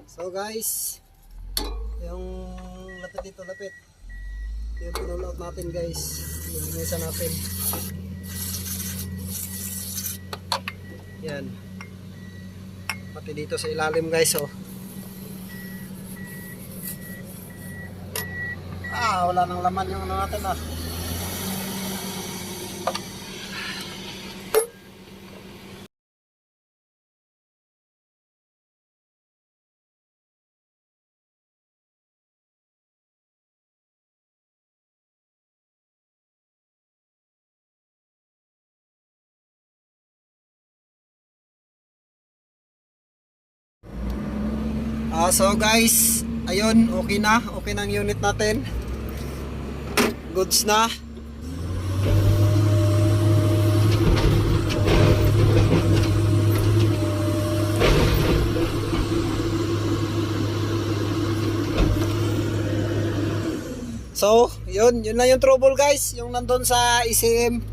So guys, yung lapit dito, lapit. Yung pinulout natin guys, nilinisan natin. Yan. Pati dito sa ilalim guys, oh. Wala nang laman yung ano natin ah. So guys, ayun, okay na. Okay na ang unit natin. Goods na. So, yun na yung trouble guys, yung nandun sa ECM.